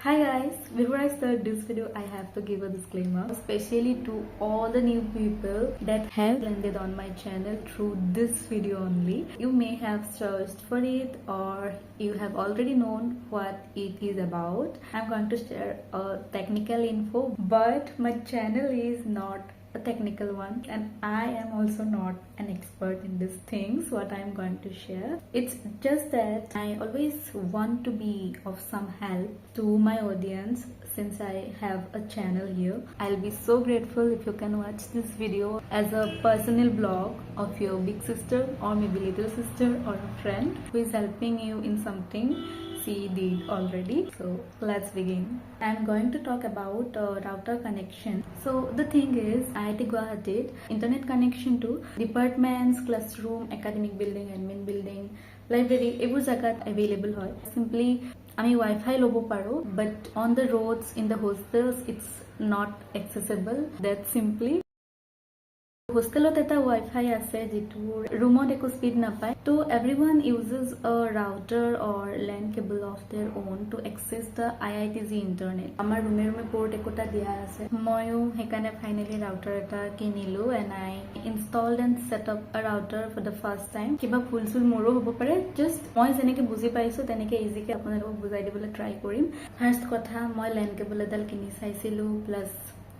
Hi guys, before I start this video, I have to give a disclaimer, especially to all the new people that have landed on my channel through this video only. You may have searched for it or you have already known what it is about. I'm going to share a technical info, but my channel is not a technical one and I am also not an expert in these things what I'm going to share. It's just that I always want to be of some help to my audience since I have a channel here. I'll be so grateful if you can watch this video as a personal blog of your big sister or maybe little sister or a friend who is helping you in something she did already. So let's begin. I'm going to talk about router connection. So the thing is, IIT Guwahati internet connection to departments, classroom, academic building, admin building, library, every jagat available hoy. Simply আমি Wi-Fi lobo paro, but on the roads in the hostels it's not accessible. That simply hostelot eta Wi-Fi ase jitur roomot eko speed napai, so everyone uses a router or LAN cable of their own to access the IITZ internet. Amar room port ekota dia ase, moyo hekane finally router eta kinilu and I installed and set up a router for the first time. Kiba phulsul moro hobo pare, just moi jeneke buji paisu teneke easy ke aponalok bujai dibole try korim. First kotha moi LAN cable edal kini saisilu plus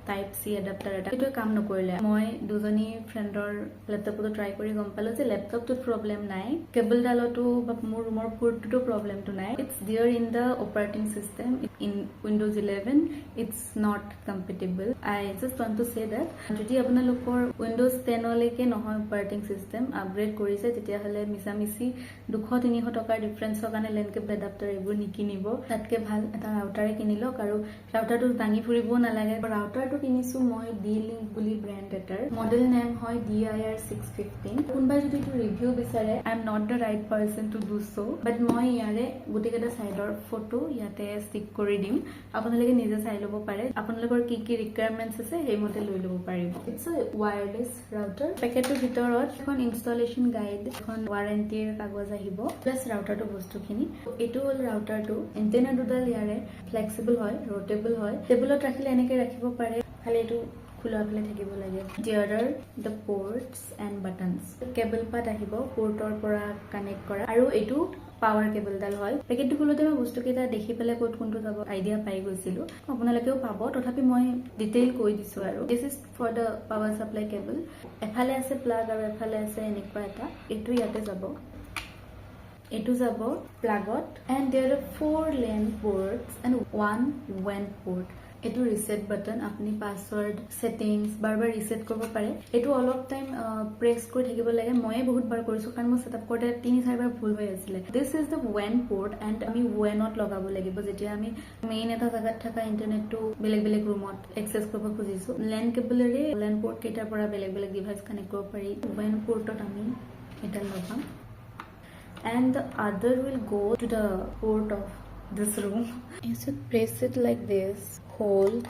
type C adapter eta eto কাম নকৰিলে মই দুজনী ফ্ৰেণ্ডৰ ল্যাপটপটো try কৰি গম পালো যে ল্যাপটপটোত problem নাই, কেবল ডালটো বা মোৰ ৰুমৰ পোৰ্টটো প্ৰবলেমটো নাই. It's there in the operating system in Windows 11 it's not compatible. I just want to say that যদি আপোনালোকৰ উইন্ডোজ 10 লৈকে নহয় অপাৰেটিং সিস্টেম আপগ্ৰেড কৰিছে তেতিয়া হলে মিছামিছি 200-300 টকাৰ ডিফাৰেন্সৰ কাৰণে LAN কেবল এডাপ্টাৰ এইবোৰ নিকিনিব, তাতকে ভাল এটা ৰাউটাৰে কিনিলক আৰু ৰাউটাৰটো দাঙি ফুৰিব নালাগে. ৰাউটাৰ কিনিছো মই D-Link বুলি ব্র্যান্ড এটাৰ, মডেল নেম হয় DIR-615. কোনবাই যদি তো ৰিভিউ বিচাৰে I am not the right person to do so, but মই ইয়াৰে গুটিকেটা সাইডৰ ফটো ইয়াতে ষ্টিক কৰি দিম, আপোনালোকে নিজে চাই ল'ব পাৰে, আপোনালোকৰ কি কি ৰিকুৱাৰমেন্টছ আছে সেই মতে লৈ ল'ব পাৰিব. It's a wireless router. পেকেটৰ ভিতৰত এখন ইনষ্টলেচন গাইড, এখন ওয়াৰেন্টিৰ কাগজ আহিব, প্লাস ৰাউটাৰটো বস্তুখিনি. এইটো হ'ল ৰাউটাৰটো. এন্টেনা দুডাল ইয়াৰে ফ্লেক্সিবল হয়, ৰোটেবল হয়, টেবুলত ৰাখিলে এনেকে ৰাখিব পাৰে, খালি এইটো খোলা ফেলে থাকিব লাগে. There are the ports and buttons. কেবল পাত আহিব পোৰ্টৰ পৰা কানেক্ট কৰা আৰু এইটো পাৱাৰ কেবল ডাল হয়. পেকেটটো খুলোতে মই বস্তু কেইটা দেখি পেলে কোড কোনটো যাব আইডিয়া পাই গৈছিলো, আপোনালোকেও পাব, তথাপি মই ডিটেইল কৈ দিছো. আৰু this is for the power supply cable. এফালে আছে প্লাগ আৰু এফালে আছে এনেকুৱা এটা, এইটো ইয়াতে যাব, এইটো যাব প্লাগত. and there are 4 LAN ports and 1 WAN port. এটো রিসেট বাটন, আপনি পাসওয়ার্ড সেটিংস বারবার রিসেট করব পারে. এটো অলপ টাইম প্রেস কৰি থাকিব লাগে, মই বহুত বাৰ কৰিছো কাৰণ মই সেটআপ কৰোতে 3-4 বাৰ ভুল হৈ আছিল. This is the WAN port and আমি WANত লগাব লাগিব যেতিয়া আমি মেইন এটা জায়গাত থকা ইন্টারনেটটো বেলেগ বেলেগ ৰুমত এক্সেস কৰিব খুজিছো. LAN কেবলেৰে LAN পোর্ট কেইটাৰ পৰা বেলেগ বেলেগ ডিভাইস কানেক্ট কৰিব পাৰি. WAN পোর্টত আমি এটা লগাম and the other will go to the port of this room. You should press it like this, hold,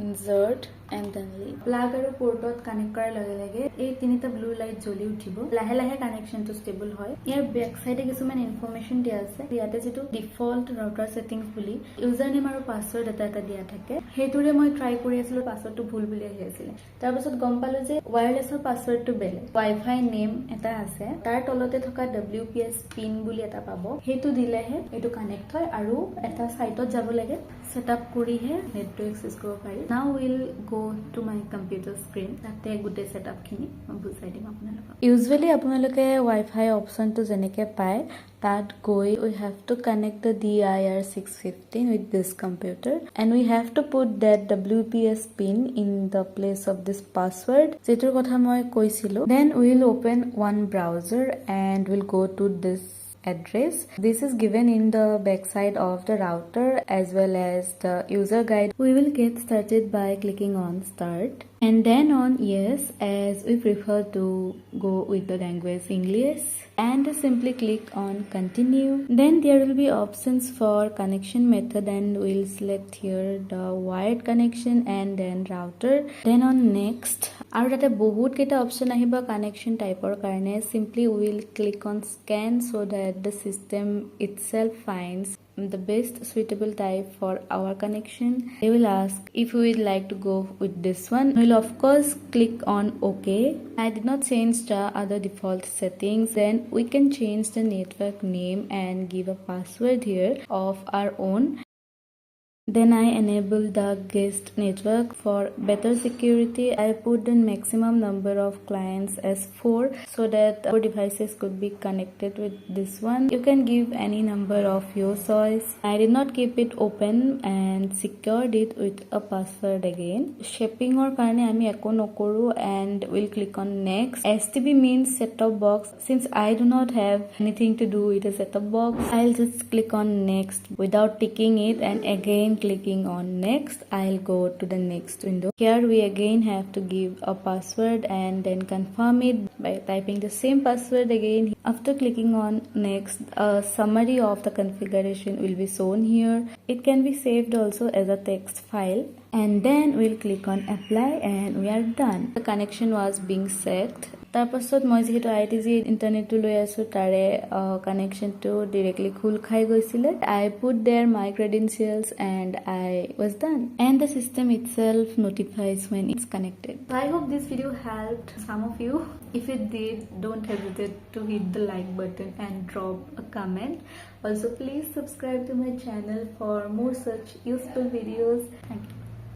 insert and then leave. Plug আৰু পোৰ্টত কানেক্ট কৰাৰ লগে লগে এই তিনিটা ব্লু লাইট জ্বলি উঠিব, লাহে লাহে কানেকশনটো ষ্টেবল হয়. ইয়াৰ বেক সাইডে কিছুমান ইনফৰমেশন দিয়া আছে. ইয়াতে যেটো ডিফল্ট ৰাউটাৰ সেটিংস বুলি ইউজাৰ নেম আৰু পাসওয়াৰ্ড এটা দিয়া থাকে, হেতুৰে মই ট্ৰাই কৰি আছিলো, পাসওয়াৰ্ডটো ভুল বুলি আহি আছিল. তাৰ পাছত গম পালো যে ওয়্যাৰলেছৰ পাসওয়াৰ্ডটো বেলেগ. ওয়াইফাই নেম এটা আছে, তাৰ তলতে থকা WPS পিন বুলি এটা পাব, হেতু দিলেহে এটো কানেক্ট হয় আৰু এটা সাইটত যাব লাগে, সেটআপ কৰিহে নেটটো এক্সেস কৰিব পাৰি. Now will go to my computer screen. তাতে গুটে সেটআপ খিনি বুজাই দিম আপোনালোকক. ইউজুয়ালি আপোনালোকে ওয়াইফাই অপশনটো যেনেকে পায় তাত গৈ we have to connect the DIR-615 with this computer and we have to put that WPS pin in the place of this password যেটোৰ কথা মই কৈছিলো. Then we will open one browser and we'll go to this address. This is given in the backside of the router as well as the user guide. We will get started by clicking on start and then on yes, as we prefer to go with the language English, and simply click on continue. Then there will be options for connection method and we'll select here the wired connection and then router, then on next. আৰু তাতে বহুত কেইটা option আহিব connection টাইপৰ কাৰণে. Simply we will click on scan so that the system itself finds the best suitable type for our connection. They will ask if we would like to go with this one. We will of course click on OK. I did not change the other default settings. Then we can change the network name and give a password here of our own. Then I enable the guest network for better security. I put the maximum number of clients as 4 so that 4 devices could be connected with this one. You can give any number of your choice. I did not keep it open and secured it with a password again. Shipping or karne ami eko nokoru and we'll click on next. STB means set-top box. Since I do not have anything to do with a set-top box, I'll just click on next without ticking it, and again clicking on next, I'll go to the next window. Here we again have to give a password and then confirm it by typing the same password again. After clicking on next, a summary of the configuration will be shown here. It can be saved also as a text file, and then we'll click on apply and we are done. The connection was being set. তাৰপাছত মই যেহেতু ITG ইন্টাৰনেটটো লৈ আছো তাৰে কানেকশনটো directly খোল খাই গৈছিলে. I put there my credentials and I was done, and the system itself notifies when it's connected. So I hope this video helped some of you. If it did, don't hesitate to hit the like button and drop a comment. Also please subscribe to my channel for more such useful videos. Thank you.